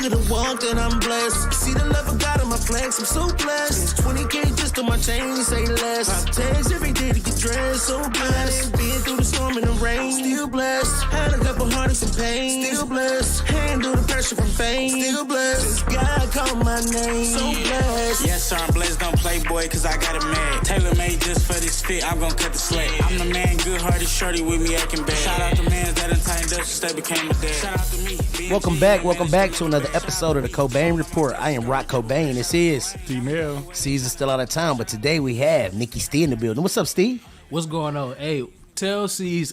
could have walked and I'm blessed. See the love of God on my flex, I'm so blessed. 20K just on my chain, say less. I text every day to get dressed, so blessed. Been through the storm and the rain, still blessed. Had a couple heartaches and pain, still blessed. Handle the pressure from fame, still blessed. God called my name, so blessed. Yes, sir, I'm blessed, don't play boy, cause I got it mad. Tailor made just for this fit, I'm gon' cut the slack. I'm the man, good hearted shorty with me acting bad. Shout out to man that done tightened up since they became a dad. Shout out to me. Welcome back to another episode of the Cobain Report. I am Rock Cobain. This is Tramell. Steve's still out of town, but today we have Nikki Steve in the building. What's up, Steve? What's going on? Hey, tell C's,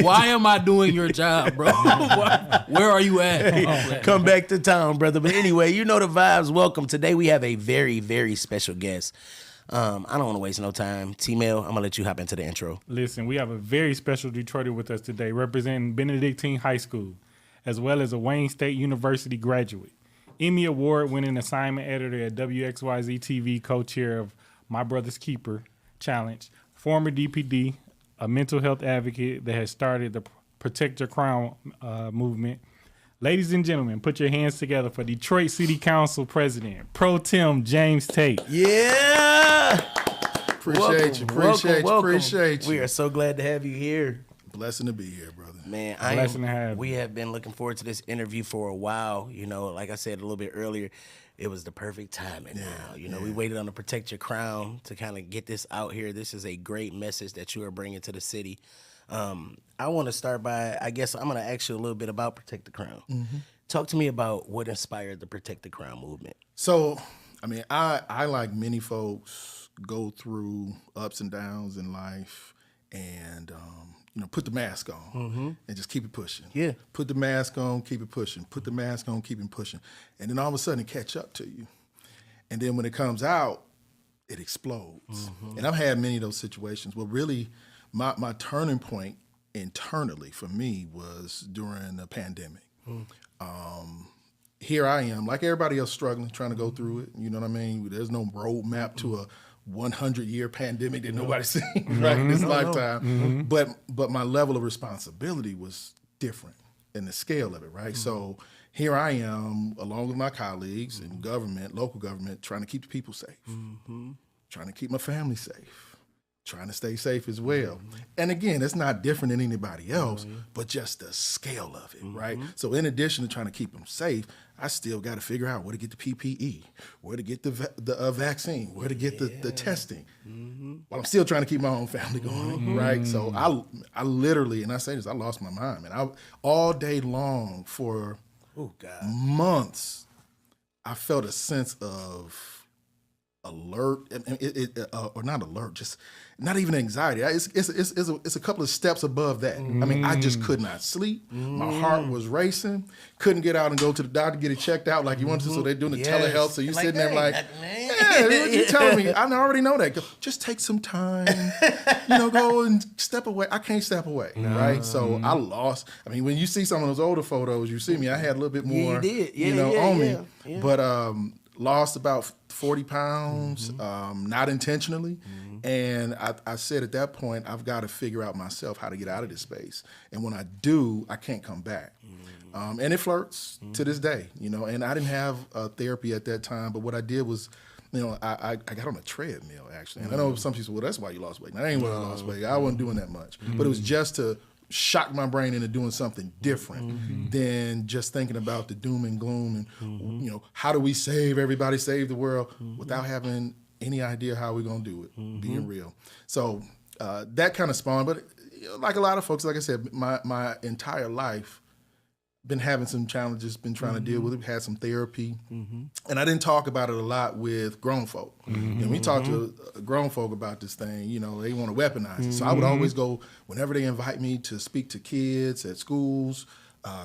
why am I doing your job, bro? Where are you at? Come back to town, brother. But anyway, you know the vibes. Welcome. Today we have a very, very special guest. I don't want to waste no time. Tramell, I'm going to let you hop into the intro. Listen, we have a very special Detroiter with us today, representing Benedictine High School, as well as a Wayne State University graduate. Emmy Award-winning assignment editor at WXYZ TV, co-chair of My Brother's Keeper Challenge, former DPD, a mental health advocate that has started the Protect Your Crown movement. Ladies and gentlemen, put your hands together for Detroit City Council President, Pro Tem James Tate. Yeah! Appreciate you. We are so glad to have you here. Blessing to be here, brother. Man, we have been looking forward to this interview for a while. You know, like I said a little bit earlier, it was the perfect timing now. You know, we waited on the Protect Your Crown to kind of get this out here. This is a great message that you are bringing to the city. I want to start by, I guess I'm going to ask you a little bit about Protect the Crown. Mm-hmm. Talk to me about what inspired the Protect the Crown movement. So, I mean, I like many folks, go through ups and downs in life and, put the mask on and just keep it pushing. Yeah. Put the mask on, keep it pushing. Put the mask on, keep it pushing. And then all of a sudden it catch up to you. And then when it comes out, it explodes. Mm-hmm. And I've had many of those situations. Well, really, my turning point internally for me was during the pandemic. Here I am, like everybody else, struggling, trying to go through it. You know what I mean? There's no roadmap to a 100-year pandemic that nobody's seen right in this lifetime. But my level of responsibility was different in the scale of it, right? So here I am, along with my colleagues in government, local government, trying to keep the people safe, trying to keep my family safe, trying to stay safe as well. And again, it's not different than anybody else, but just the scale of it, right? So in addition to trying to keep them safe, I still got to figure out where to get the PPE, where to get the vaccine, where to get the testing. While I'm still trying to keep my own family going, right? So I literally, and I say this, I lost my mind, man. All day long for months, I felt a sense of alert, or not alert, just not even anxiety. It's a couple of steps above that. I mean, I just could not sleep. My heart was racing. Couldn't get out and go to the doctor, get it checked out like you wanted to. So they're doing the telehealth. So you're sitting there like, you're telling me, I already know that. Just take some time, go and step away. I can't step away, right? So I lost. I mean, when you see some of those older photos, you see me, I had a little bit more, on me. Yeah. But lost about 40 pounds, not intentionally. And I said at that point, I've got to figure out myself how to get out of this space. And when I do, I can't come back. And it flirts to this day, and I didn't have therapy at that time. But what I did was, I got on a treadmill, actually. And I know some people say, well, that's why you lost weight. That ain't why I lost weight. I wasn't doing that much. But it was just to shock my brain into doing something different than just thinking about the doom and gloom and, how do we save everybody, save the world without having any idea how we're going to do it, being real. So that kind of spawned, but like a lot of folks, like I said, my entire life, been having some challenges, been trying to deal with it, had some therapy. And I didn't talk about it a lot with grown folk. And we talked to grown folk about this thing, they want to weaponize it. So I would always go, whenever they invite me to speak to kids at schools,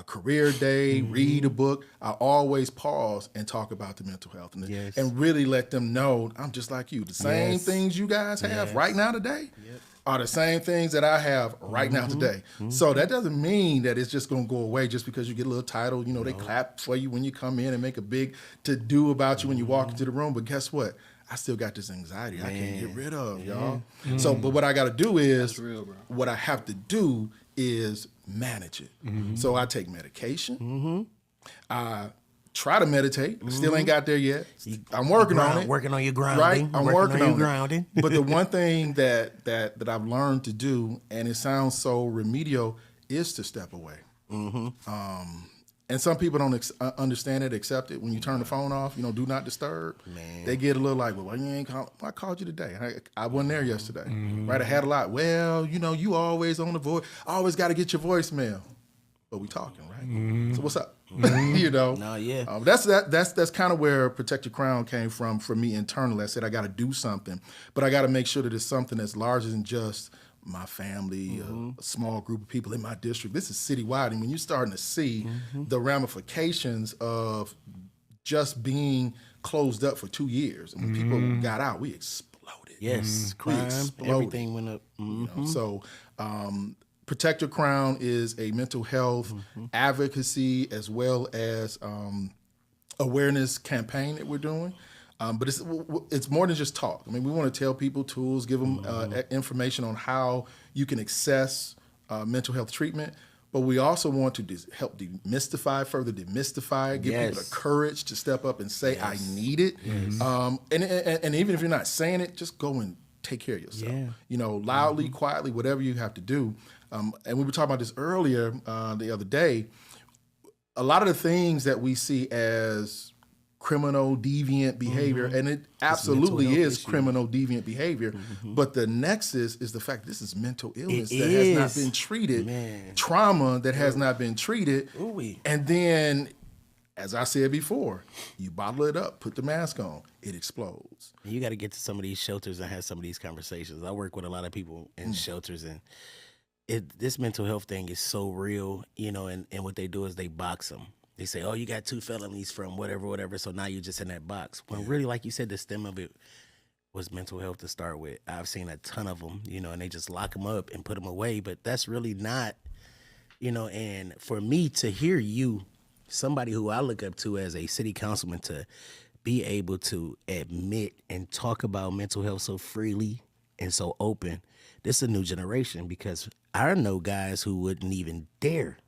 career day, read a book, I always pause and talk about the mental health and really let them know I'm just like you. The same things you guys have right now today are the same things that I have right now today. So that doesn't mean that it's just going to go away just because you get a little title. They clap for you when you come in and make a big to-do about you when you walk into the room. But guess what? I still got this anxiety I can't get rid of, y'all. So, but what I got to do is, what I have to do is manage it. So I take medication. I try to meditate. Still ain't got there yet. I'm working on it. Working on your grounding. Right? I'm working on your grounding. But the one thing that I've learned to do, and it sounds so remedial, is to step away. And some people don't understand it, accept it. When you turn the phone off, do not disturb. Man. They get a little like, well, why you ain't call? I called you today. I wasn't there yesterday. Right? I had a lot. Well, you always on the voice. I always got to get your voicemail. But we talking, right? So what's up? No, yeah. That's kind of where Protect Your Crown came from for me internally. I said I got to do something, but I got to make sure that it's something that's larger than just my family, a small group of people in my district. This is citywide, and when you're starting to see the ramifications of just being closed up for 2 years, and when people got out, we exploded. Yes, crime, everything went up. So Protect Your Crown is a mental health advocacy as well as awareness campaign that we're doing. But it's more than just talk. I mean, we want to tell people tools, give them information on how you can access mental health treatment. But we also want to help further demystify, give people the courage to step up and say, I need it. And even if you're not saying it, just go and take care of yourself. Loudly, quietly, whatever you have to do. And we were talking about this earlier the other day. A lot of the things that we see as criminal, deviant behavior, and it absolutely is criminal, deviant behavior, but the nexus is the fact this is mental illness that has not been treated, trauma that has not been treated, and then, as I said before, you bottle it up, put the mask on, it explodes. You got to get to some of these shelters and have some of these conversations. I work with a lot of people in shelters, and this mental health thing is so real, and what they do is they box them. They say, oh, you got 2 felonies from whatever, so now you're just in that box. When really, like you said, the stem of it was mental health to start with. I've seen a ton of them, and they just lock them up and put them away, but that's really not, and for me to hear you, somebody who I look up to as a city councilman, to be able to admit and talk about mental health so freely and so open, this is a new generation, because I know guys who wouldn't even dare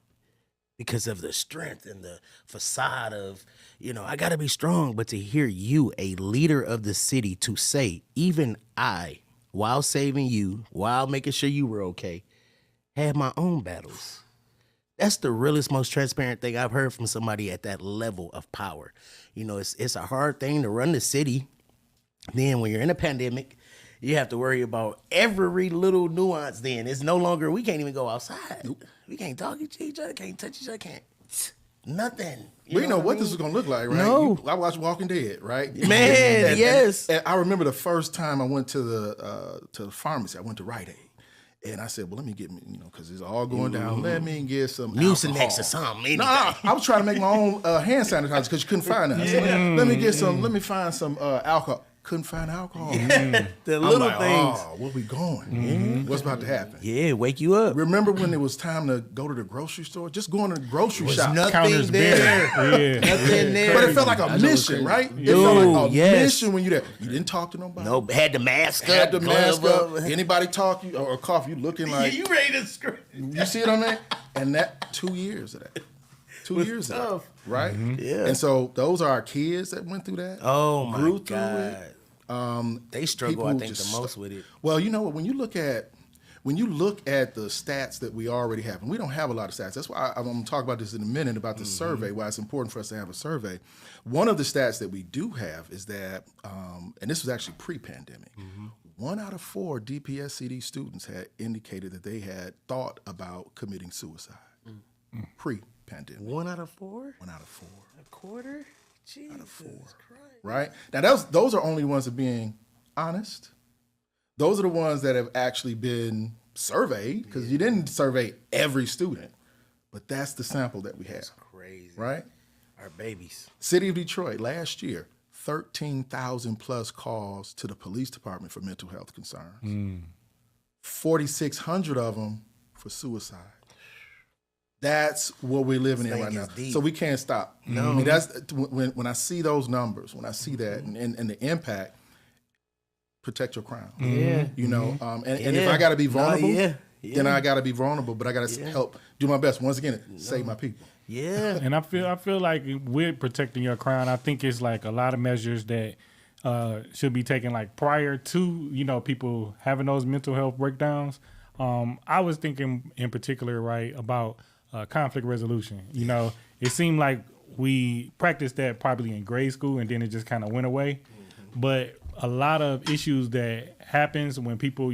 because of the strength and the facade of, I got to be strong. But to hear you, a leader of the city, to say, even I, while saving you, while making sure you were okay, had my own battles. That's the realest, most transparent thing I've heard from somebody at that level of power. It's a hard thing to run the city. Then when you're in a pandemic, you have to worry about every little nuance. Then it's no longer, we can't even go outside. Nope. We can't talk to each other, can't touch each other, can't nothing. We know what this is gonna look like, right? No. I watched Walking Dead, right? Man, yes. And I remember the first time I went to the pharmacy. I went to Rite Aid, and I said, "Well, let me get me, because it's all going down. Let me get some Mucinex or something." No, I was trying to make my own hand sanitizer because you couldn't find that. I said, let me find some alcohol. Couldn't find alcohol. The little things. Oh, where we going? What's about to happen? Yeah, wake you up. Remember when it was time to go to the grocery store? Just going to the grocery shop. Nothing there. Nothing there. But it felt like a mission, right? It felt like a mission when you there. You didn't talk to nobody. No, had the mask up. Had the mask up. Anybody talk you or cough, you looking like you ready to scream. You see what I mean? And that 2 years of that. 2 years of that. Right? Yeah. And so those are our kids that went through that. Oh my grew God. Through it. They struggle, I think, the most with it. Well, you know what? When you look at the stats that we already have, and we don't have a lot of stats. That's why I'm going to talk about this in a minute about the survey, why it's important for us to have a survey. One of the stats that we do have is that, and this was actually pre-pandemic, 1 out of 4 DPS-CD students had indicated that they had thought about committing suicide pre-pandemic. 1 out of 4? 1 out of 4. A quarter? Jesus out of 4. Christ. Right? Now, those are only ones that are being honest. Those are the ones that have actually been surveyed, because you didn't survey every student, but that's the sample that we have. That's crazy. Right? Our babies. City of Detroit, last year, 13,000 plus calls to the police department for mental health concerns. 4,600 of them for suicide. That's what we're living in right now. Deep. So we can't stop. No. I mean, that's when I see those numbers, when I see that and the impact, protect your crown. Yeah. You know, and if I got to be vulnerable, Yeah. then I got to be vulnerable, but I got to help do my best. Once again, save my people. Yeah. And I feel like with protecting your crown, I think it's like a lot of measures that should be taken like prior to, people having those mental health breakdowns. I was thinking in particular, right, about conflict resolution. It seemed like we practiced that probably in grade school and then it just kind of went away. But a lot of issues that happens when people,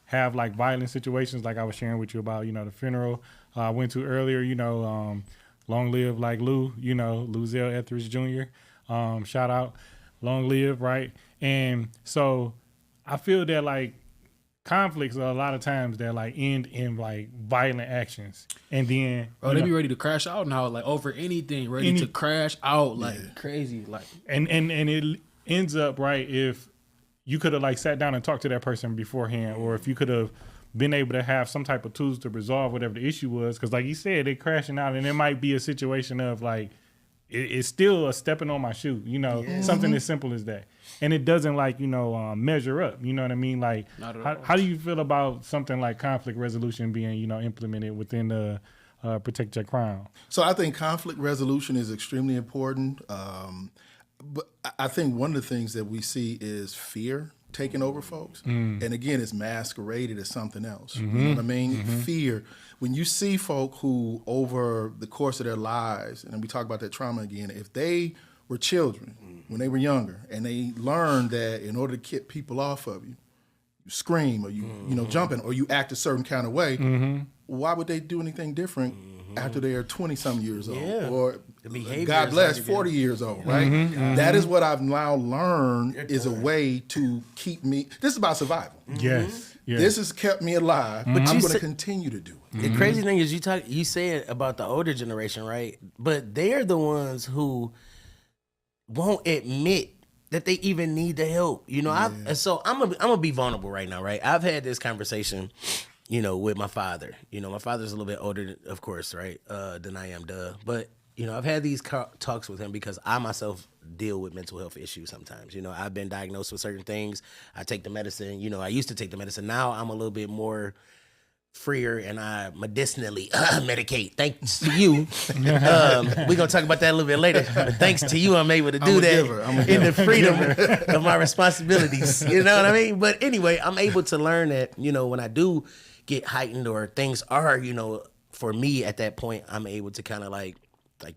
have like violent situations, like I was sharing with you about, the funeral I went to earlier, long live like Lou, Luzelle Etheridge Jr. Shout out, long live, right? And so I feel that like conflicts are a lot of times that like end in like violent actions. And then they be ready to crash out now, like over anything, ready to crash out like crazy. Like and it ends up, right, if you could have like sat down and talked to that person beforehand, or if you could have been able to have some type of tools to resolve whatever the issue was. Because like you said, they're crashing out and it might be a situation of like, it's still a stepping on my shoe, something as simple as that. And it doesn't like, measure up, you know what I mean? Like, how do you feel about something like conflict resolution being, implemented within the Protect Your Crown? So I think conflict resolution is extremely important. But I think one of the things that we see is fear taking over folks. And again, it's masqueraded as something else. You know what I mean? Fear. When you see folk who over the course of their lives, and we talk about that trauma again, if they were children when they were younger and they learned that in order to keep people off of you, you scream or you jumping or you act a certain kind of way, why would they do anything different after they are 20-some years old? Yeah. Or, behavior God bless, 40 years old, right? That is what I've now learned is a way to keep me, this is about survival. Yes. This has kept me alive, but I'm going to continue to do it. The crazy thing is you say it about the older generation, right? But they're the ones who won't admit that they even need the help. So I'm gonna be vulnerable right now, right? I've had this conversation, with my father. My father's a little bit older, of course, right, than I am, But I've had these talks with him because I myself deal with mental health issues sometimes. I've been diagnosed with certain things. I take the medicine. I used to take the medicine. Now I'm a little bit more freer and I medicinally medicate. Thanks to you. We're going to talk about that a little bit later. But thanks to you, I'm able to do that in the freedom of my responsibilities. You know what I mean? But anyway, I'm able to learn that, when I do get heightened or things are, for me at that point, I'm able to kind of like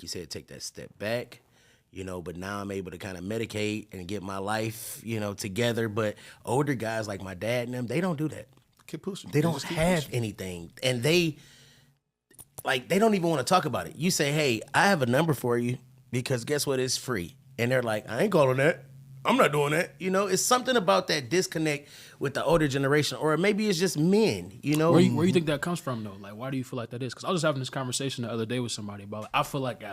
you said, take that step back, but now I'm able to kind of medicate and get my life, together. But older guys like my dad and them, they don't do that. Keep pushing. They don't have anything. And they don't even want to talk about it. You say, hey, I have a number for you because guess what? It's free. And they're like, I ain't calling that. I'm not doing that. It's something about that disconnect with the older generation, or maybe it's just men, Where you think that comes from, though? Like, why do you feel like that is? Because I was having this conversation the other day with somebody about, I feel like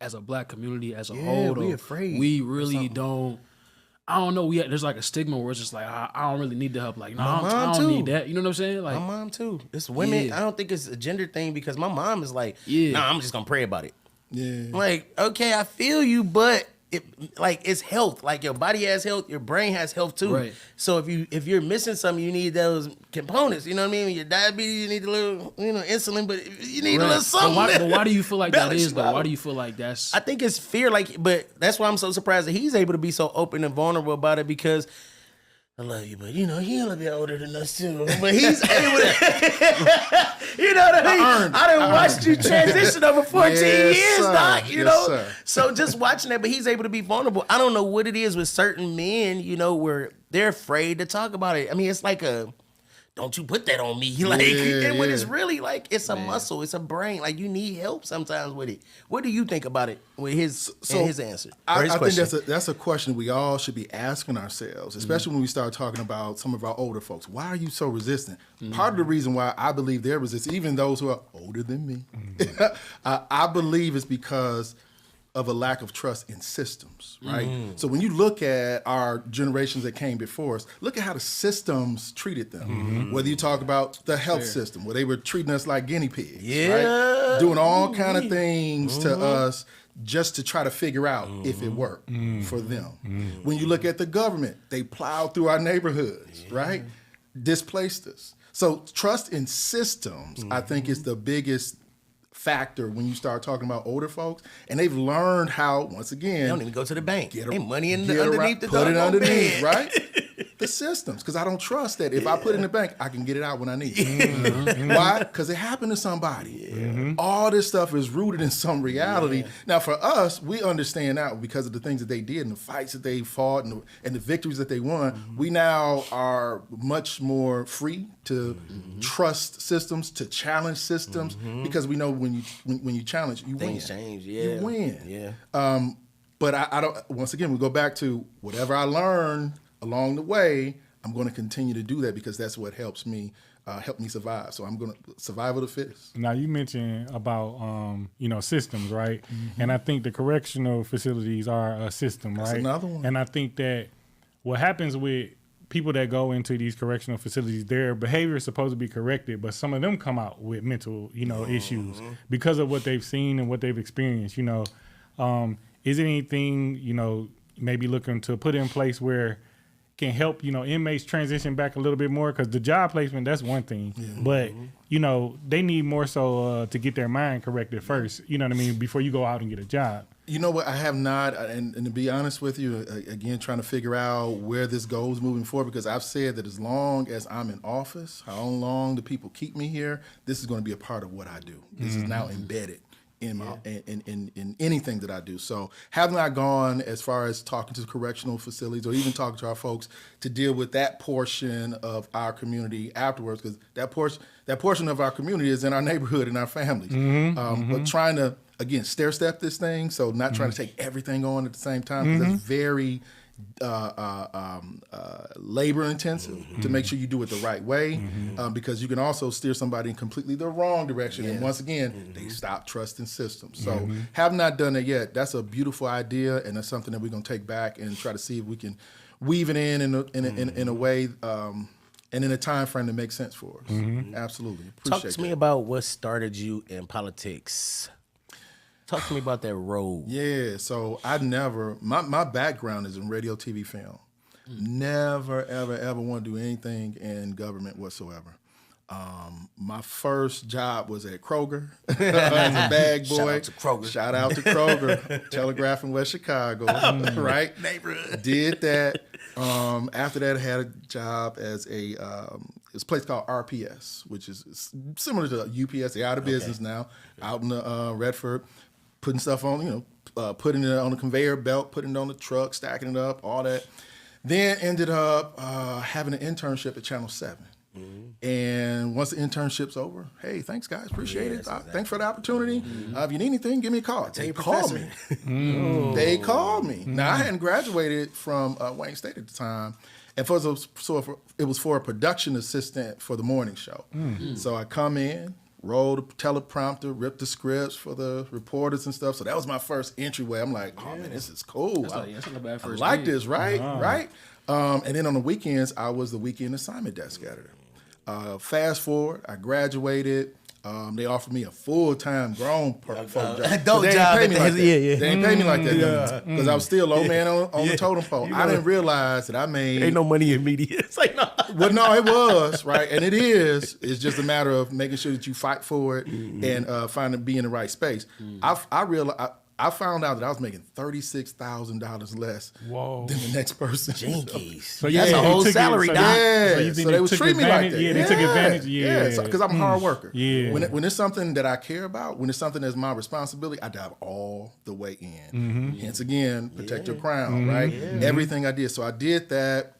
as a black community as a whole, we afraid. We really don't. I don't know. There's like a stigma where it's just like I don't really need the help. Like, no, I don't need that. You know what I'm saying? Like my mom too. It's women. I don't think it's a gender thing because my mom is like, nah, I'm just gonna pray about it. Yeah. Like, okay, I feel you, but it's health. Like your body has health, your brain has health too. Right. So if you're missing something, you need those components. You know what I mean? When you're diabetes, you need a little, insulin, but you need a little something. But why do you feel like that is though? Why do you feel like that's? I think it's fear. But that's why I'm so surprised that he's able to be so open and vulnerable about it because. I love you, but he a little bit older than us too. But he's able to, you know what I mean? I done watched you transition over 14 years, Doc, Sir. So just watching that, but he's able to be vulnerable. I don't know what it is with certain men, where they're afraid to talk about it. I mean, it's like don't you put that on me. And when it's really like, it's a muscle, it's a brain. Like you need help sometimes with it. What do you think about it with his answer? I think that's a question we all should be asking ourselves, especially when we start talking about some of our older folks. Why are you so resistant? Part of the reason why I believe they're resistant, even those who are older than me, I believe is because of a lack of trust in systems, right? So when you look at our generations that came before us, look at how the systems treated them. Whether you talk about the health system, where they were treating us like guinea pigs, right? Doing all kind of things to us just to try to figure out if it worked for them. When you look at the government, they plowed through our neighborhoods, right? Displaced us. So trust in systems, I think, is the biggest factor when you start talking about older folks, and they've learned how, once again, They don't even go to the bank. They money get underneath the put it doggone underneath, bed. right? The systems, because I don't trust that if I put it in the bank, I can get it out when I need it. Why? Because it happened to somebody. All this stuff is rooted in some reality. Now, for us, we understand now because of the things that they did and the fights that they fought and the victories that they won. We now are much more free to trust systems, to challenge systems, because we know when you challenge, you Things win. change, You win. Yeah. But I don't. Once again, we go back to whatever I learned along the way. I'm going to continue to do that because that's what helps me survive. So I'm going to survival of the fittest. Now you mentioned about systems, right? And I think the correctional facilities are a system, right? That's another one. And I think that what happens with people that go into these correctional facilities, their behavior is supposed to be corrected, but some of them come out with mental, issues because of what they've seen and what they've experienced. Is there anything maybe looking to put in place where can help inmates transition back a little bit more? Because the job placement, that's one thing, but they need more so to get their mind corrected first, you know what I mean, before you go out and get a job. You know what, I have not, and to be honest with you, again, trying to figure out where this goes moving forward, because I've said that as long as I'm in office, how long the people keep me here, this is going to be a part of what I do. This is now embedded in my in anything that I do. So have not gone as far as talking to correctional facilities or even talking to our folks to deal with that portion of our community afterwards, because that portion of our community is in our neighborhood and our families. But trying to, again, stair-step this thing, so not trying to take everything on at the same time, because that's very labor intensive to make sure you do it the right way, because you can also steer somebody in completely the wrong direction, and once again they stop trusting systems. So have not done it yet. That's a beautiful idea, and that's something that we're going to take back and try to see if we can weave it in a way and in a time frame that makes sense for us. Absolutely. Talk to me about what started you in politics. Talk to me about that road. Yeah, so my background is in radio, TV, film. Never, ever, ever want to do anything in government whatsoever. My first job was at Kroger as a bag boy. Shout out to Kroger. Shout out to Kroger. Telegraph in West Chicago, right? Neighborhood. Did that. After that, I had a job as it's a place called RPS, which is similar to UPS. They're out of business now, out in Redford. Putting stuff on, putting it on the conveyor belt, putting it on the truck, stacking it up, all that. Then ended up having an internship at Channel 7. And once the internship's over, hey, thanks, guys. Appreciate it. Exactly. Thanks for the opportunity. If you need anything, give me a call. They called me. They called me. Now, I hadn't graduated from Wayne State at the time. And it was for a production assistant for the morning show. So I come in, roll the teleprompter, rip the scripts for the reporters and stuff. So that was my first entryway. I'm like, oh man, this is cool. That's not a bad first I like gig. this, right? Right. And then on the weekends, I was the weekend assignment desk editor. Fast forward, I graduated. They offered me a full-time grown folk job. Adult They didn't job pay at me the- like that. yeah, yeah. They didn't pay me like that because I was still low man on the totem pole. I didn't realize that I made Ain't no money in media. It's like, no. well, no, it was, right? And it is. It's just a matter of making sure that you fight for it and be in the right space. I found out that I was making $36,000 less than the next person. Jinkies. So That's a whole salary, Doc. Yeah, So you think so they would took treat me like advantage? that. Yeah, they took advantage. Yeah, because I'm a hard worker. Yeah. When it's something that I care about, when it's something that's my responsibility, I dive all the way in. Hence again, protect your crown, right? Everything I did. So I did that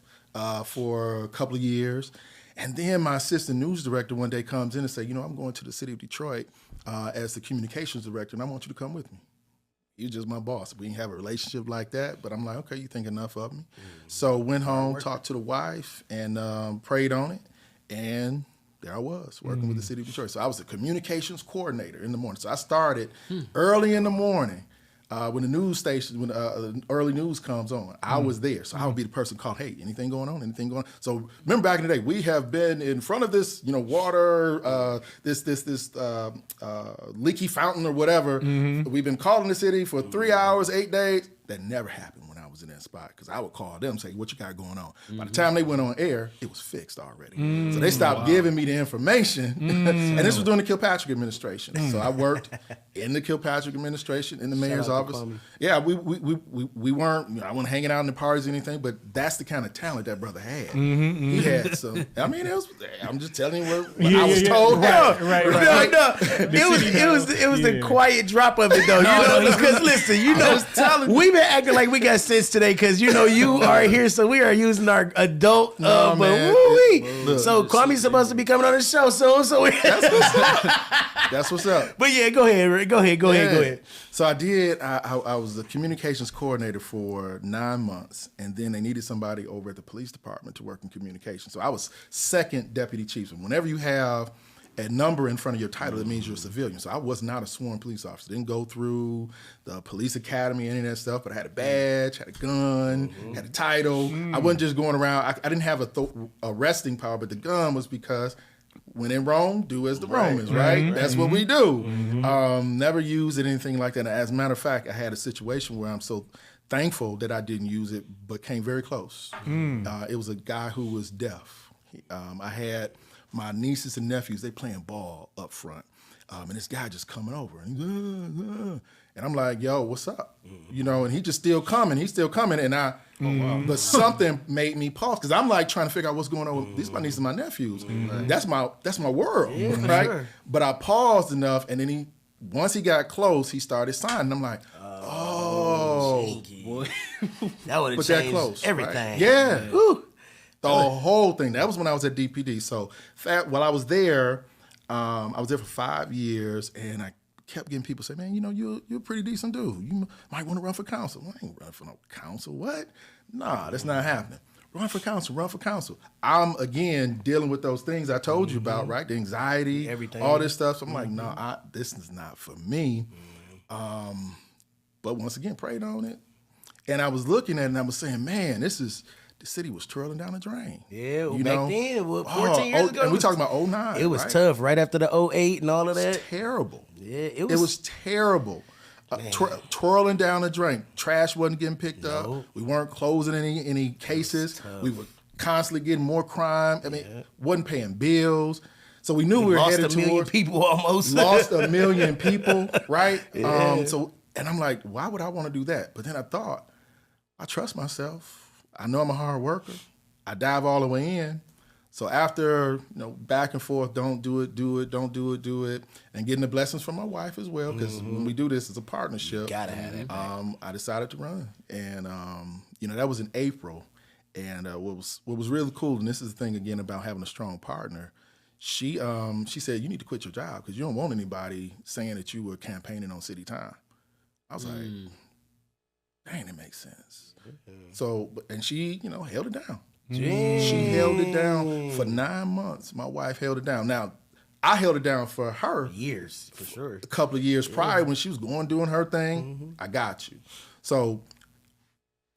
for a couple of years. And then my assistant news director one day comes in and say, I'm going to the city of Detroit as the communications director, and I want you to come with me. He was just my boss. We didn't have a relationship like that, but I'm like, okay, you think enough of me. So went home, talked to the wife, and prayed on it, and there I was, working with the city of Detroit. So I was a communications coordinator in the morning. So I started early in the morning. When the news station, when early news comes on, I was there. So I would be the person called, hey, anything going on? Anything going on? So remember back in the day, we have been in front of this, water, this leaky fountain or whatever. We've been calling the city for 3 hours, 8 days. That never happened when I was in that spot because I would call them and say, what you got going on? By the time they went on air, it was fixed already. So they stopped giving me the information. And this was during the Kilpatrick administration. So I worked in the Kilpatrick administration, in the mayor's office. Yeah, we weren't, I wasn't hanging out in the parties or anything, but that's the kind of talent that brother had. He had some, I mean, I'm just telling you what I was told. Right. No. It was the quiet drop of it though. Because listen, we've been acting like we got sense today because you are here, so we are using our adult. So Kwame's supposed to be coming on the show soon. So that's what's up. But yeah, go ahead, Rick. Go ahead. So I did. I was the communications coordinator for 9 months, and then they needed somebody over at the police department to work in communications. So I was second deputy chief. And whenever you have a number in front of your title, it means you're a civilian. So I was not a sworn police officer. Didn't go through the police academy, any of that stuff, but I had a badge, had a gun, had a title. I wasn't just going around. I didn't have arresting power, but the gun was because when in Rome, do as the Romans, right? That's what we do. Never used it, anything like that. And as a matter of fact, I had a situation where I'm so thankful that I didn't use it, but came very close. It was a guy who was deaf. I had my nieces and nephews, they playing ball up front. And this guy just coming over. And I'm like, yo, what's up? And he just still coming. He's still coming. And but something made me pause because I'm like trying to figure out what's going on. These are my nieces and my nephews. That's my world, right? Sure. But I paused enough, and then once he got close, he started signing. I'm like, boy. That would have changed everything. Right? Yeah. The whole thing. That was when I was at DPD. So while I was there for 5 years, and I kept getting people say, man, you're a pretty decent dude. You might want to run for council. Well, I ain't running for no council. What? Nah, that's not happening. Run for council. I'm, again, dealing with those things I told you about, right? The anxiety, everything, all this stuff. So I'm like, no, this is not for me. But once again, prayed on it. And I was looking at it, and I was saying, man, the city was twirling down the drain. Yeah, back then, 14 years ago. And we talking about 2009. It was tough right after the 2008 and all of that. It was terrible. Yeah, it was terrible. Twirling down the drain. Trash wasn't getting picked up. We weren't closing any cases. We were constantly getting more crime. I mean, wasn't paying bills. So we knew we were headed towards 1 million people almost. Lost 1 million people, right? Yeah. And I'm like, why would I want to do that? But then I thought, I trust myself. I know I'm a hard worker. I dive all the way in. So after, back and forth, don't do it, don't do it, and getting the blessings from my wife as well, because when we do this, it's a partnership. You gotta have that. I decided to run, and that was in April. And what was really cool, and this is the thing again about having a strong partner. She said, you need to quit your job because you don't want anybody saying that you were campaigning on city time. I was like, dang, it makes sense. So, and she, held it down. She held it down for 9 months. My wife held it down. Now, I held it down for her. Years, for sure. A couple of years prior when she was doing her thing. I got you. So,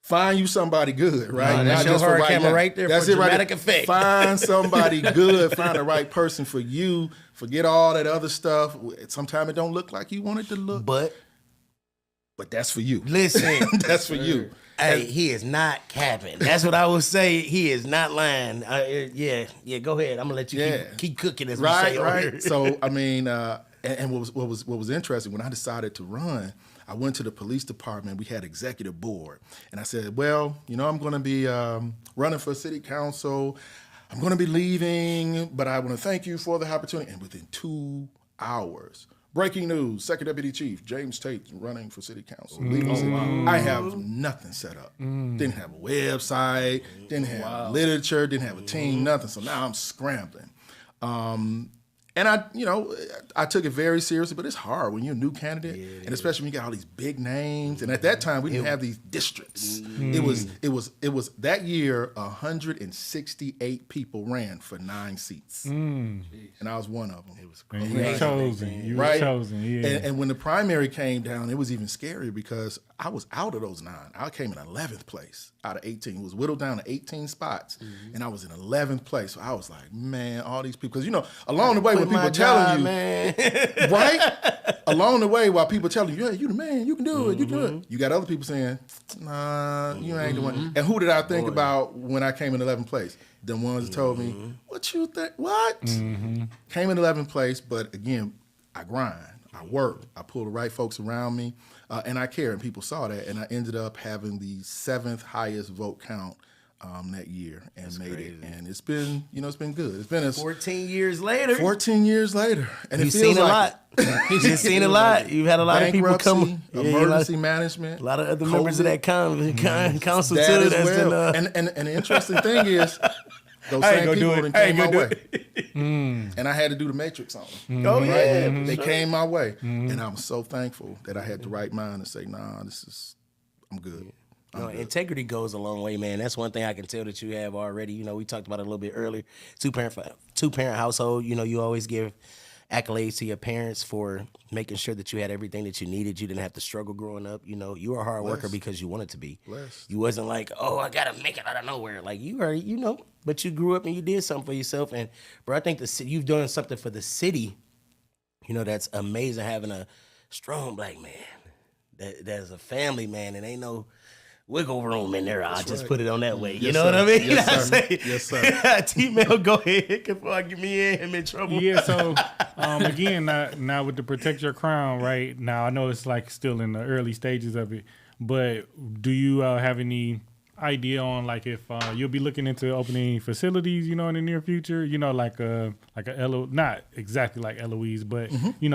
find you somebody good, right? That's your hard camera right there for dramatic effect. Find somebody good. Find the right person for you. Forget all that other stuff. Sometimes it don't look like you want it to look. But that's for you. Listen. That's for you. Hey, he is not capping. That's what I will say. He is not lying. Yeah. Go ahead. I'm gonna let you keep cooking as we say. Right. So I mean, and what was interesting when I decided to run, I went to the police department. We had executive board, and I said, well, I'm going to be running for city council. I'm going to be leaving, but I want to thank you for the opportunity. And within 2 hours. Breaking news, Second Deputy Chief James Tate running for city council. I have nothing set up. Didn't have a website, didn't have literature, didn't have a team, nothing. So now I'm scrambling. And I took it very seriously, but it's hard when you're a new candidate, and especially when you got all these big names. And at that time, we didn't have these districts. It was that year, 168 people ran for 9 seats, and I was one of them. It was crazy. You were chosen, yeah. And when the primary came down, it was even scarier because I was out of those 9. I came in 11th place out of 18. It was whittled down to 18 spots, and I was in 11th place. So I was like, man, all these people, because along the way when people telling you, man. right? along the way, while people telling you, yeah, you the man, you can do it, you do it, you got other people saying, nah, you ain't the one. And who did I think about when I came in 11th place? The ones that told me, what you think? What? Came in 11th place, but again, I grind, I work, I pull the right folks around me, and I care, and people saw that, and I ended up having the 7th highest vote count that year and That's made crazy. It. And it's been, it's been good. It's been 14 years later. 14 years later. And You've seen a lot. You've seen a lot. You've had a lot of people come. Emergency management. A lot of other members of that council that too. That's well. And the interesting thing is, those same people that came my way. And I had to do the matrix on them. Oh, right? Yeah. They came my way. And I was so thankful that I had the right mind to say, nah, I'm good. Integrity goes a long way, man. That's one thing I can tell that you have already. We talked about it a little bit earlier. Two-parent household. You always give accolades to your parents for making sure that you had everything that you needed. You didn't have to struggle growing up. You were a hard worker because you wanted to be. Blessed. You wasn't like, oh, I gotta make it out of nowhere. Like you already, but you grew up and you did something for yourself. And bro, I think you've done something for the city. That's amazing, having a strong black man that's a family man, and ain't no wiggle room in there. I'll just put it on that way. You know what I mean? Yes, sir. Yes, sir. Tmell, go ahead before I get me in. I'm in trouble. Yeah, so again, now with the Protect Your Crown, right? Now I know it's like still in the early stages of it, but do you have any idea on like if you'll be looking into opening facilities, in the near future, like a not exactly like Eloise, but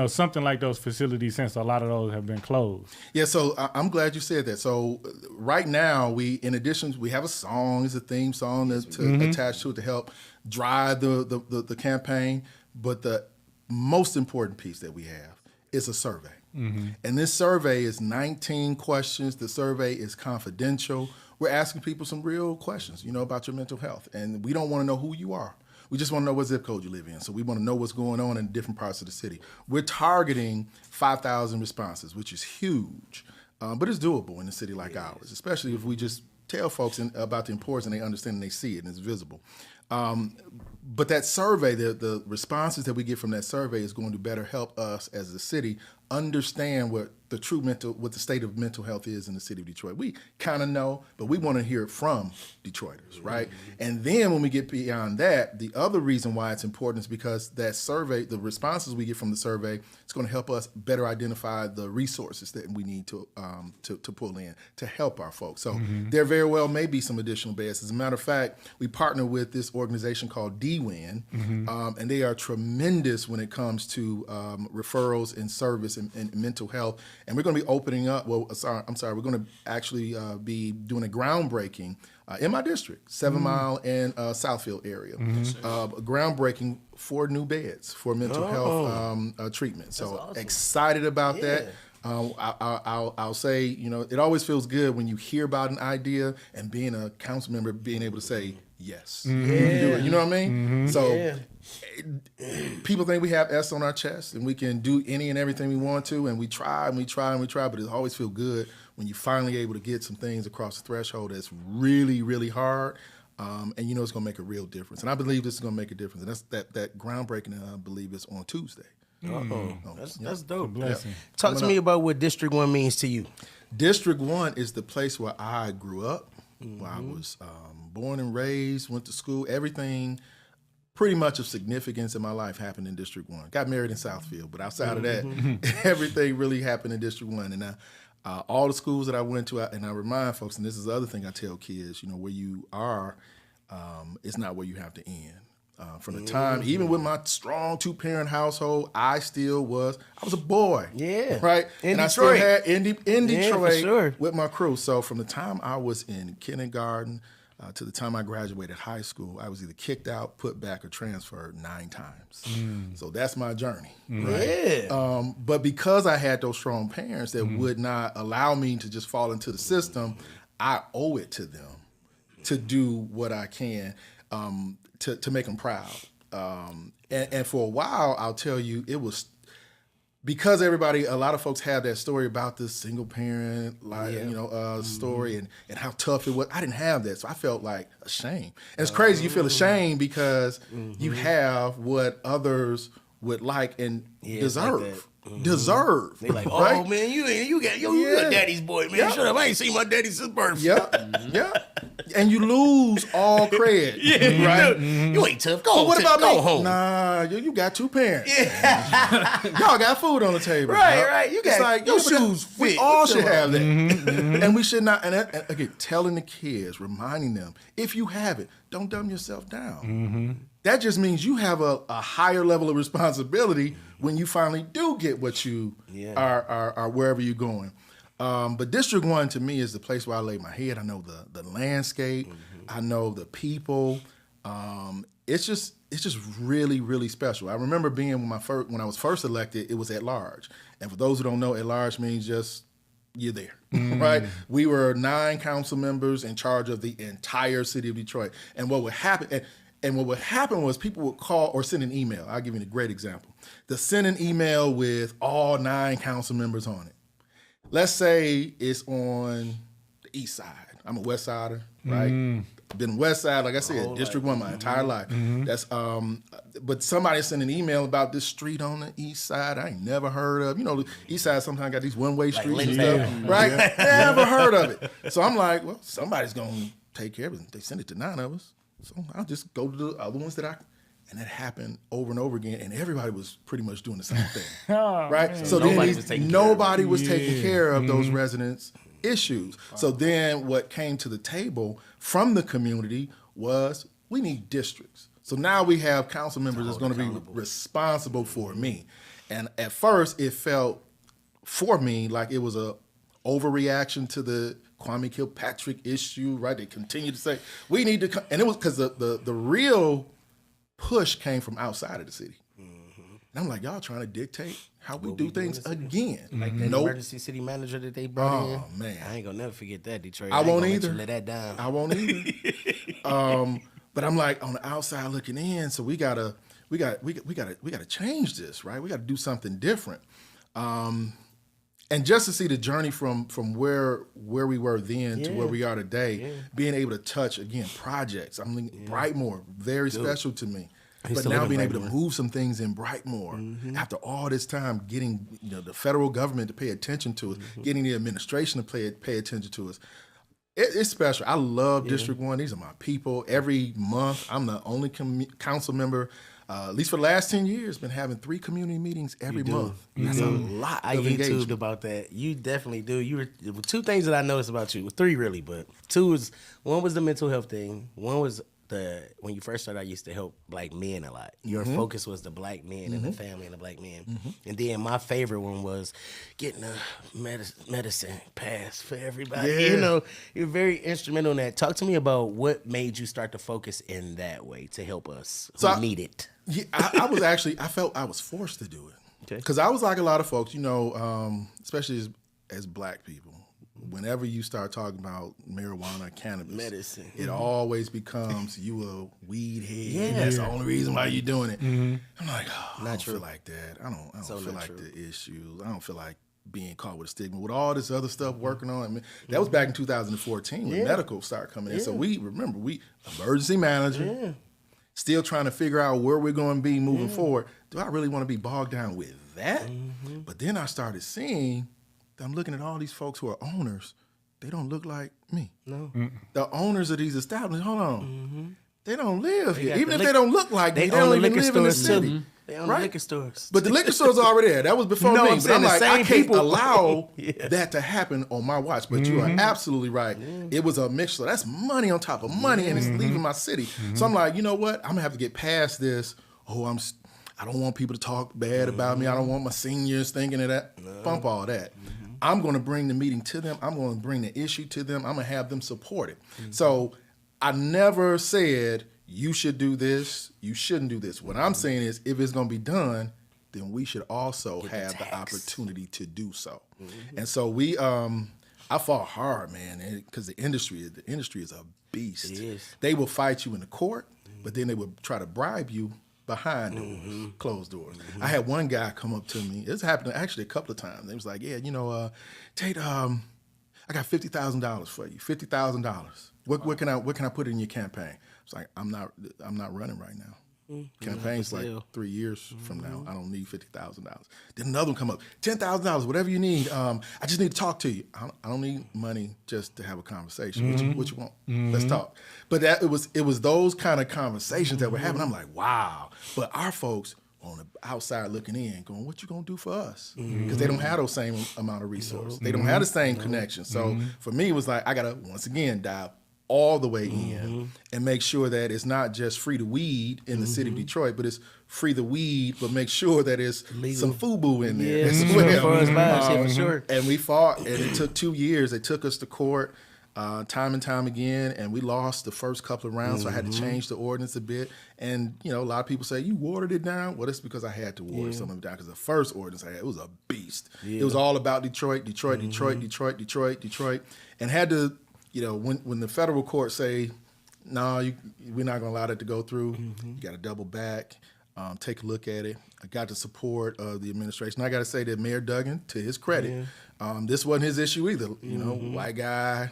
something like those facilities, since a lot of those have been closed. Yeah, so I'm glad you said that. So right now, we have a song, it's a theme song that's attached to it to help drive the campaign, but the most important piece that we have is a survey. And this survey is 19 questions. The survey is confidential. We're asking people some real questions, about your mental health. And we don't want to know who you are. We just want to know what zip code you live in. So we want to know what's going on in different parts of the city. We're targeting 5,000 responses, which is huge. But it's doable in a city like ours, especially if we just tell folks about the importance and they understand and they see it and it's visible. But that survey, the responses that we get from that survey is going to better help us as a city understand what the state of mental health is in the city of Detroit. We kind of know, but we want to hear it from Detroiters, right? And then when we get beyond that, the other reason why it's important is because that survey, the responses we get from the survey, it's going to help us better identify the resources that we need to pull in to help our folks. So there very well may be some additional beds. As a matter of fact, we partner with this organization called DWIN, and they are tremendous when it comes to referrals and service and mental health. And we're going to be opening up, we're going to actually be doing a groundbreaking in my district, 7 Mile and Southfield area. Groundbreaking 4 new beds for mental health treatment. So awesome. Excited about that. I'll say, it always feels good when you hear about an idea and being a council member, being able to say, yes, you can do it. You know what I mean? So people think we have S on our chest and we can do any and everything we want to, and we try and we try and we try, but it always feels good when you're finally able to get some things across the threshold that's really, really hard. And it's going to make a real difference. And I believe this is going to make a difference. And that's that groundbreaking, I believe, is on Tuesday. That's dope. Blessing. Talk to me about what District 1 means to you. District 1 is the place where I grew up, where I was born and raised, went to school. Everything pretty much of significance in my life happened in District 1. Got married in Southfield, but outside of that, everything really happened in District 1. And all the schools that I went to, and I remind folks, and this is the other thing I tell kids, where you are is not where you have to end. From the time, even with my strong 2-parent household, I was a boy. Yeah. Right? In and Detroit. I still had in Detroit for sure. with my crew. So from the time I was in kindergarten to the time I graduated high school, I was either kicked out, put back, or transferred 9 times. So that's my journey. Right? Yeah. But because I had those strong parents that would not allow me to just fall into the system, I owe it to them to do what I can to make them proud. And for a while, I'll tell you, it was because a lot of folks have that story about this single parent, story and how tough it was. I didn't have that, so I felt like ashamed. And it's crazy, you feel ashamed because you have what others would like and deserve. deserve. They like, right? oh man, you a daddy's boy, man. Yeah. Shut up, I ain't seen my daddy since birth. Yeah. And you lose all credit. Right? You ain't tough. Go But home. what about go me? home. Nah, you got 2 parents. Y'all got food on the table. Right. You It's got like, your yeah, but shoes we fit. all should have that. And we should not, and again, telling the kids, reminding them, if you have it, don't dumb yourself down. That just means you have a higher level of responsibility when you finally do get what you are wherever you're going. But District 1 to me is the place where I lay my head. I know the landscape. I know the people. It's just really, really special. I remember being when I was first elected, it was at large. And for those who don't know, at large means just you're there, right? We were 9 council members in charge of the entire city of Detroit. And what would happen, and what would happen was people would call or send an email. I'll give you a great example. They'll send an email with all 9 council members on it. Let's say it's on the east side. I'm a west sider, right? Been west side, like I said, District 1 my entire life. That's but somebody sent an email about this street on the east side I ain't never heard of. You know, the east side sometimes got these one-way streets and stuff, right? Never heard of it. So I'm like, well, somebody's gonna take care of it. They sent it to 9 of us. So I'll just go to the other ones and that happened over and over again, and everybody was pretty much doing the same thing, right? So nobody was taking care of those residents' issues. So then what came to the table from the community was we need districts. So now we have council members that's going to be responsible for me. And at first it felt for me like it was a overreaction to the Kwame Kilpatrick issue, right? They continue to say, we need to, and it was because the real push came from outside of the city. And I'm like, y'all trying to dictate how we do things again. Like that emergency city manager that they brought in. Oh, man. I ain't gonna never forget that, Detroit. I won't either. Let that down. I won't either. But I'm like on the outside looking in, so we gotta change this, right? We gotta do something different. And just to see the journey from where we were then to where we are today, being able to touch again projects. I mean, Brightmoor, very special to me. But now being able to move some things in Brightmoor after all this time, getting the federal government to pay attention to us, getting the administration to pay attention to us. It's special. I love District 1. These are my people. Every month, I'm the only council member, at least for the last 10 years, been having 3 community meetings every month. That's a lot I of YouTubed engagement. about that. You definitely do. You were 2 things that I noticed about you. 3 really, but 2 is, one was the mental health thing. One was when you first started, I used to help black men a lot. Your focus was the black men and the family and the black men. And then my favorite one was getting a medicine pass for everybody. Yeah. You're very instrumental in that. Talk to me about what made you start to focus in that way to help us who need it. Yeah, I felt I was forced to do it. Because I was like a lot of folks, especially as black people. Whenever you start talking about marijuana, cannabis, medicine, it always becomes you a weed head. That's the only reason why you're doing it. I'm like, I don't feel like that. I don't feel like the issues. I don't feel like being caught with a stigma. With all this other stuff working on, I mean, that was back in 2014 when medical started coming in. So we emergency manager, still trying to figure out where we're going to be moving forward. Do I really want to be bogged down with that? But then I started seeing. I'm looking at all these folks who are owners. They don't look like me. No. The owners of these establishments, hold on. They don't live here. Even if they don't look like me, they don't even live in the city. They own the liquor stores. But the liquor stores are already there. That was before me. But I'm like, I can't allow that to happen on my watch. But you are absolutely right. It was a mixture. That's money on top of money, and it's leaving my city. So I'm like, you know what? I'm going to have to get past this. I don't want people to talk bad about me. I don't want my seniors thinking of that. Bump all that. I'm going to bring the meeting to them. I'm going to bring the issue to them. I'm going to have them support it. So I never said, you should do this, you shouldn't do this. What I'm saying is, if it's going to be done, then we should also have the opportunity to do so. And so I fought hard, man, because the industry is a beast. It is. They will fight you in the court, but then they will try to bribe you behind doors, closed doors. I had one guy come up to me. This happened actually a couple of times. He was like, "Yeah, Tate, I got $50,000 for you. $50,000. What can I put in your campaign?" I was like, "I'm not running right now." Campaign's like 3 years from now. I don't need $50,000. Then another one come up, $10,000, whatever you need. I just need to talk to you. I don't need money just to have a conversation. What you want? Let's talk. But it was those kind of conversations that we're having. I'm like, wow. But our folks on the outside looking in, going, what you gonna do for us? Because they don't have those same amount of resources. They don't have the same connection. So for me, it was like, I gotta, once again, dive all the way in and make sure that it's not just free the weed in the city of Detroit, but it's free the weed, but make sure that it's some FUBU in there as well. For sure. And we fought, and it took 2 years. They took us to court time and time again, and we lost the first couple of rounds, so I had to change the ordinance a bit. And, you know, a lot of people say, you watered it down? Well, that's because I had to water some of it down, because the first ordinance I had, it was a beast. It was all about Detroit, Detroit, and had to, you know, when the federal court say, no, we're not going to allow that to go through, you got to double back, take a look at it. I got the support of the administration. I got to say that Mayor Duggan, to his credit, this wasn't his issue either. You know, white guy,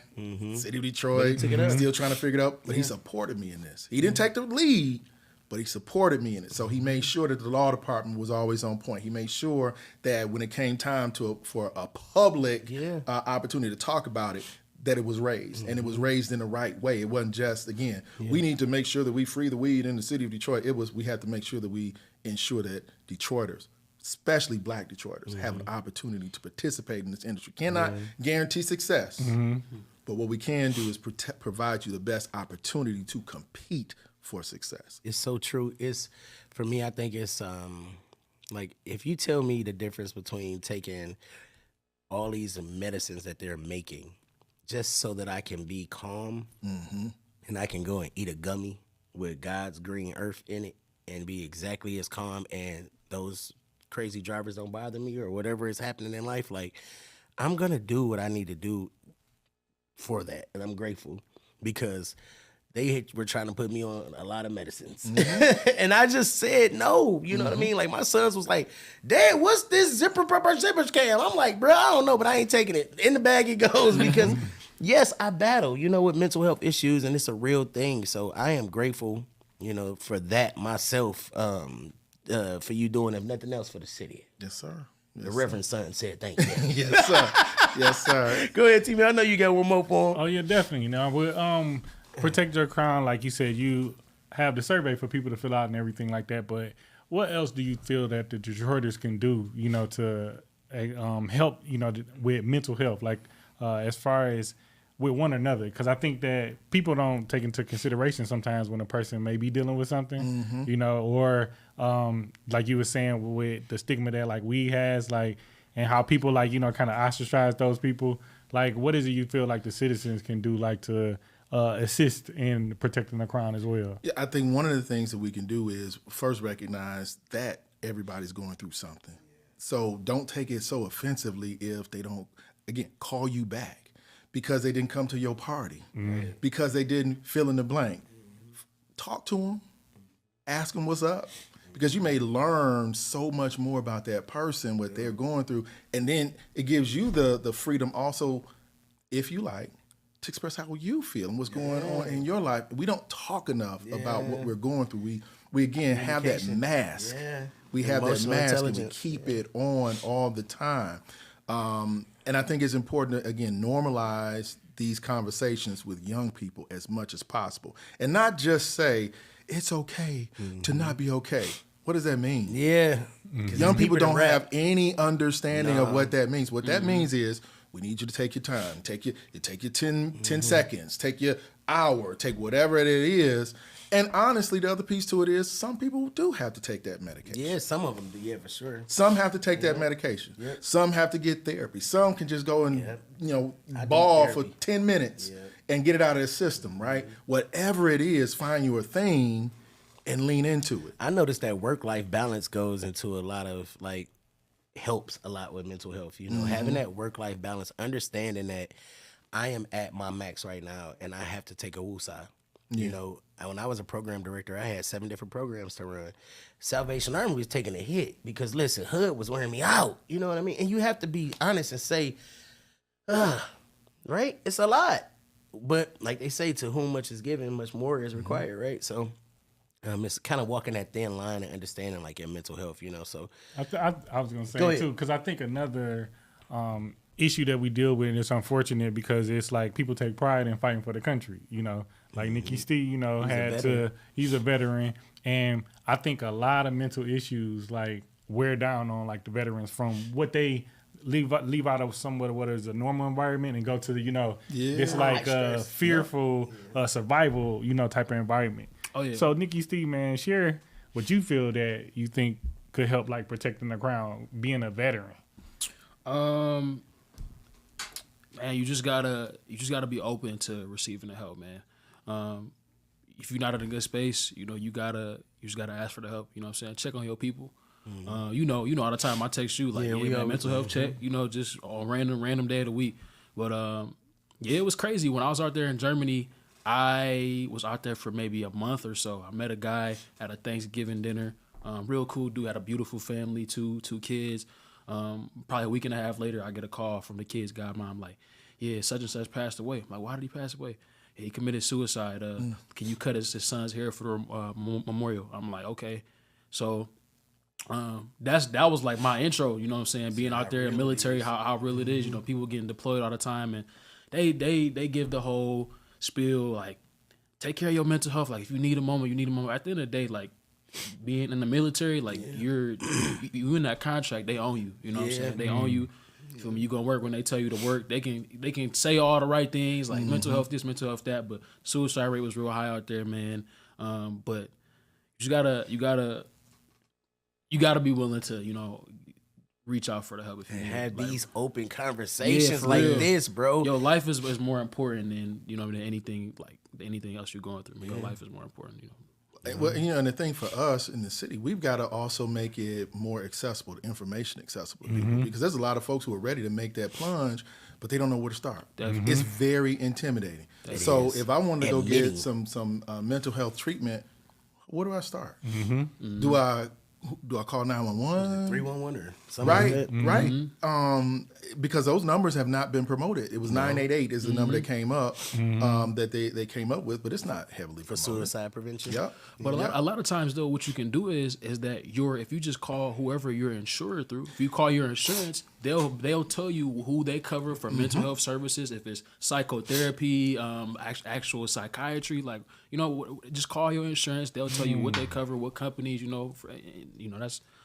city of Detroit, still trying to figure it out, but he supported me in this. He didn't take the lead, but he supported me in it. So he made sure that the law department was always on point. He made sure that when it came time for a public opportunity to talk about it, that it was raised, and it was raised in the right way. It wasn't just, again, we need to make sure that we free the weed in the city of Detroit. We had to make sure that we ensure that Detroiters, especially black Detroiters, have an opportunity to participate in this industry. Cannot guarantee success, but what we can do is provide you the best opportunity to compete for success. It's so true. For me, I think it's like, if you tell me the difference between taking all these medicines that they're making just so that I can be calm and I can go and eat a gummy with God's green earth in it and be exactly as calm, and those crazy drivers don't bother me or whatever is happening in life, like, I'm going to do what I need to do for that. And I'm grateful, because they were trying to put me on a lot of medicines. And I just said no, you know what I mean? Like, my sons was like, Dad, what's this zipper can? I'm like, bro, I don't know, but I ain't taking it. In the bag it goes, because yes, I battle, you know, with mental health issues, and it's a real thing. So I am grateful, you know, for that myself, for you doing, if nothing else, for the city. Yes, sir. The Reverend son said thank you. Yes, sir. Yes, sir. Go ahead, T-Man. I know you got one more for him. Oh, yeah, definitely. You know, with Protect Your Crown, like you said, you have the survey for people to fill out and everything like that. But what else do you feel that the Detroiters can do, you know, to help, you know, with mental health, like as far as with one another? Because I think that people don't take into consideration sometimes when a person may be dealing with something, you know, or like you were saying with the stigma that like weed has, like, and how people like, you know, kind of ostracize those people. Like, what is it you feel like the citizens can do, like, to assist in protecting the crown as well? Yeah, I think one of the things that we can do is first recognize that everybody's going through something. So don't take it so offensively if they don't, again, call you back because they didn't come to your party, because they didn't fill in the blank. Talk to them, ask them what's up, because you may learn so much more about that person, what they're going through, and then it gives you the freedom also, if you like, to express how you feel and what's going on in your life. We don't talk enough about what we're going through. We again have that mask. We have that mask and we keep it on all the time. And I think it's important to, again, normalize these conversations with young people as much as possible. And not just say, it's okay to not be okay. What does that mean? Young people don't have any understanding of what that means. What that means is, we need you to take your time. Take your 10 seconds. Take your hour. Take whatever it is. And honestly, the other piece to it is some people do have to take that medication. Yeah, some of them do. Yeah, for sure. Some have to take that medication. Some have to get therapy. Some can just go and ball for 10 minutes and get it out of their system, right? Whatever it is, find your thing and lean into it. I noticed that work-life balance goes into a lot of, like, helps a lot with mental health, you know, having that work-life balance, understanding that I am at my max right now and I have to take a woosah. You know, when I was a program director, I had 7 different programs to run. Salvation Army was taking a hit because, listen, HUD was wearing me out. You know what I mean? And you have to be honest and say, right? It's a lot. But like they say, to whom much is given, much more is required, right? So It's kind of walking that thin line and understanding like your mental health, you know. So I was gonna say Go ahead. too, because I think another issue that we deal with, and it's unfortunate because it's like people take pride in fighting for the country, you know. Like Nikki Steve, you know, he's a veteran, and I think a lot of mental issues like wear down on like the veterans from what they leave out of somewhat of what is a normal environment and go to the, you know, it's like fearful survival, you know, type of environment. Oh yeah. So Nikki Steve, man, share what you feel that you think could help like protecting the crown, being a veteran. Man, you just gotta be open to receiving the help, man. If you're not in a good space, you know, you just gotta ask for the help. You know what I'm saying? Check on your people. You know, all the time I text you like, man, mental health check. You know, just on random day of the week. But it was crazy when I was out there in Germany. I was out there for maybe a month or so. I met a guy at a Thanksgiving dinner. Real cool dude, had a beautiful family, two kids. Probably a week and a half later, I get a call from the kid's godmom like, yeah, such and such passed away. I'm like, why did he pass away? He committed suicide. Can you cut his son's hair for the memorial? I'm like, okay. So that was like my intro, you know what I'm saying? Being out there in military, how real it is. You know, people getting deployed all the time, and they give the whole spiel like, take care of your mental health. Like if you need a moment, you need a moment. At the end of the day, like being in the military, like you in that contract, they own you. You know what I'm saying? They own you. You feel me? You gonna work when they tell you to work. They can say all the right things like mental health this, mental health that, but suicide rate was real high out there, man. But you gotta be willing to, you know, reach out for the help if you need. Have like, these open conversations for like real. this, bro. Your life is more important than, you know, than anything else you're going through. Your life is more important, you know. Well, you know, and the thing for us in the city, we've got to also make it more accessible, the information accessible to people, because there's a lot of folks who are ready to make that plunge, but they don't know where to start. It's very intimidating. So if I wanted to go get some mental health treatment, where do I start? Do I call 911? 311 or something like that. Right. Because those numbers have not been promoted. It was 988 is the number that came up that they came up with, but it's not heavily For promoted. suicide prevention. Yep. But a lot of times though, what you can do is that if you just call whoever you're insured through, if you call your insurance, they'll tell you who they cover for mental health services. If it's psychotherapy, actual psychiatry, like, you know, just call your insurance. They'll tell you what they cover, what companies, you know.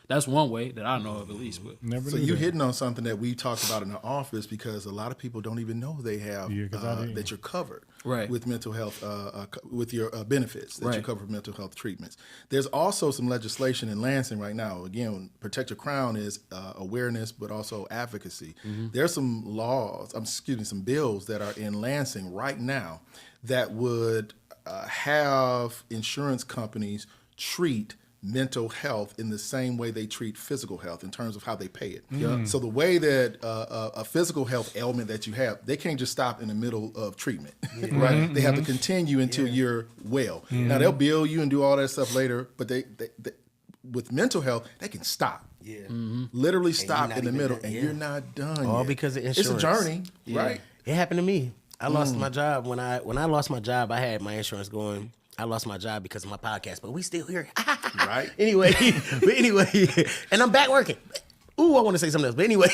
That's one way that I know of at least. But So you hitting on something that we talked about in the office, because a lot of people don't even know they have that you're covered with mental health, with your benefits that you cover mental health treatments. There's also some legislation in Lansing right now. Again, Protect Your Crown is awareness, but also advocacy. There's some laws, some bills that are in Lansing right now that would have insurance companies treat mental health in the same way they treat physical health in terms of how they pay it. So the way that a physical health ailment that you have, they can't just stop in the middle of treatment, right? They have to continue until you're well. Now they'll bill you and do all that stuff later, but they with mental health, they can stop. Literally stop in the middle, and you're not done. All yet. because of insurance. It's a journey, right? It happened to me. I lost my job when I lost my job. I had my insurance going. I lost my job because of my podcast, but we still here. Right. Anyway, and I'm back working. Ooh, I want to say something else, but anyway.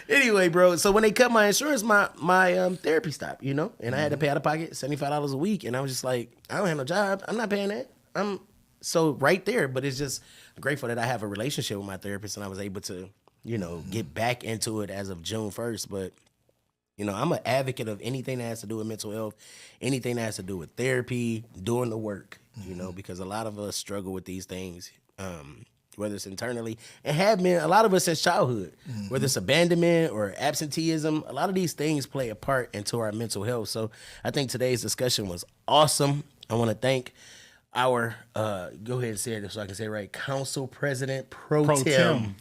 Anyway, bro, so when they cut my insurance, my therapy stopped, you know? And I had to pay out of pocket $75 a week, and I was just like, I don't have no job. I'm not paying that. I'm so right there, but it's just grateful that I have a relationship with my therapist, and I was able to, you know, get back into it as of June 1st, but you know, I'm an advocate of anything that has to do with mental health, anything that has to do with therapy, doing the work, you know, because a lot of us struggle with these things, whether it's internally, and have been, a lot of us since childhood, whether it's abandonment or absenteeism, a lot of these things play a part into our mental health. So I think today's discussion was awesome. I want to thank our, go ahead and say it so I can say it right, Council President Pro Tem.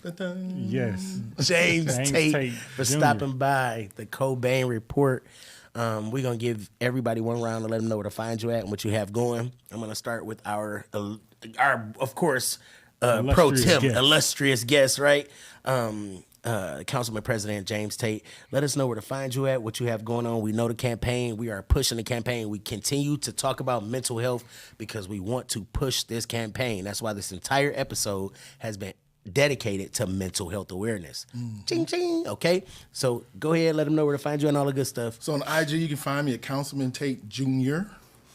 Yes. James Tate for Jr. stopping by the Cobain Report. We're going to give everybody one round to let them know where to find you at and what you have going. I'm going to start with our of course, Pro Tem, illustrious guest, right? Councilman President James Tate. Let us know where to find you at, what you have going on. We know the campaign. We are pushing the campaign. We continue to talk about mental health because we want to push this campaign. That's why this entire episode has been dedicated to mental health awareness. Ching, ching. Okay? So go ahead, let them know where to find you and all the good stuff. So on IG, you can find me at Councilman Tate Jr.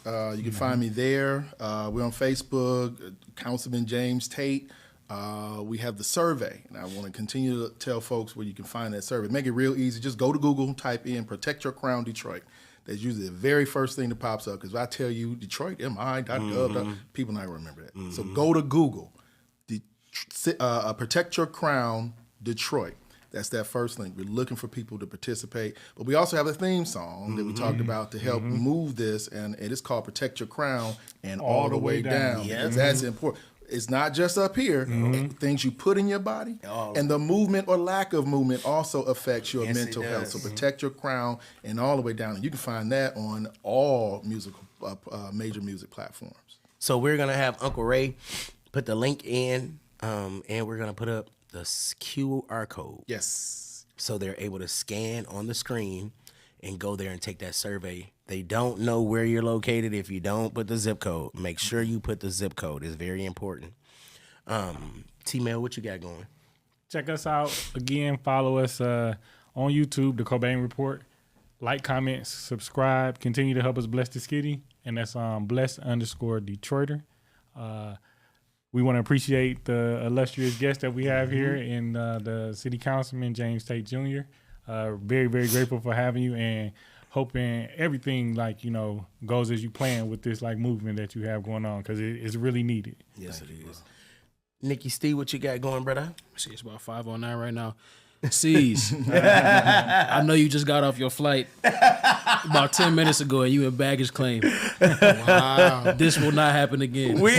You can find me there. We're on Facebook, Councilman James Tate. We have the survey, and I want to continue to tell folks where you can find that survey. Make it real easy. Just go to Google, type in Protect Your Crown Detroit. That's usually the very first thing that pops up, because if I tell you Detroit, MI.gov, people not remember that. So go to Google, Protect Your Crown Detroit. That's that first link. We're looking for people to participate. But we also have a theme song that we talked about to help move this, and it is called Protect Your Crown and All the Way Down. Yes. That's important. It's not just up here. Things you put in your body, and the movement or lack of movement also affects your mental health. So Protect Your Crown and All the Way Down. And you can find that on all major music platforms. So we're going to have Uncle Ray put the link in, and we're going to put up the QR code. Yes. So they're able to scan on the screen and go there and take that survey. They don't know where you're located if you don't put the zip code. Make sure you put the zip code. It's very important. T-Mail, what you got going? Check us out. Again, follow us on YouTube, The Cobain Report. Like, comment, subscribe. Continue to help us bless the skitty. And that's bless_Detroiter. We want to appreciate the illustrious guest that we have here in the City Councilman, James Tate Jr. Very, very grateful for having you, and hoping everything goes as you plan with this movement that you have going on, because it's really needed. Yes, it is. Nikki Steve, what you got going, brother? See, it's about 5:09 right now. C's, I know you just got off your flight about 10 minutes ago and you in baggage claim. Wow. This will not happen again. We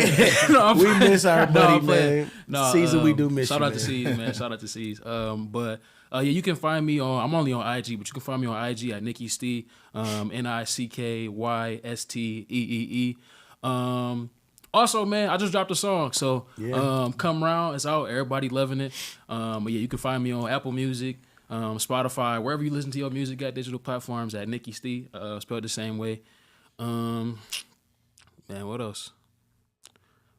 miss our buddy, man. Caesar, we do miss shout you, out to C's, man. Shout out to C's. You can find me on, I'm only on IG, but you can find me on IG at Nicky Stee, NICKYSTEEE. Also, man, I just dropped a song, so come around. It's out. Everybody loving it. You can find me on Apple Music, Spotify, wherever you listen to your music at digital platforms at Nicky Stee, spelled the same way. Man, what else?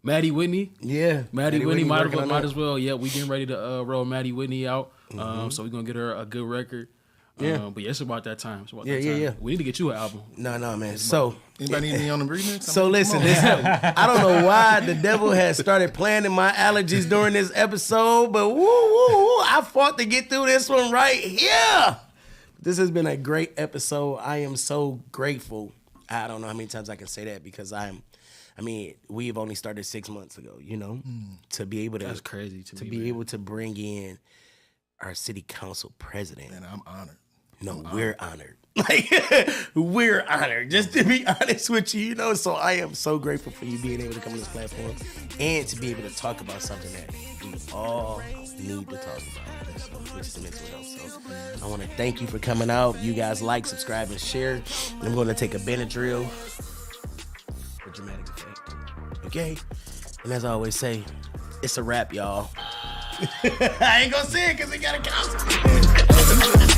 Maddie Whitney. Yeah. Maddie Whitney might as well. Yeah, we getting ready to roll Maddie Whitney out. So we're going to get her a good record. Yeah. But it's about that time. Yeah. We need to get you an album. No, man. So anybody need me on the remix? So listen. I don't know why the devil has started planning my allergies during this episode, but I fought to get through this one right here. This has been a great episode. I am so grateful. I don't know how many times I can say that, because we've only started 6 months ago, to be able to. That's crazy to me, be able to bring in our city council president. And I'm honored. No, we're honored. We're honored, just to be honest with you, So I am so grateful for you being able to come on this platform and to be able to talk about something that we all need to talk about, which is the mental health. So I want to thank you for coming out. You guys like, subscribe, and share. I'm going to take a Benadryl for dramatic effect. Okay? And as I always say, it's a wrap, y'all. I ain't going to say it because it got to count.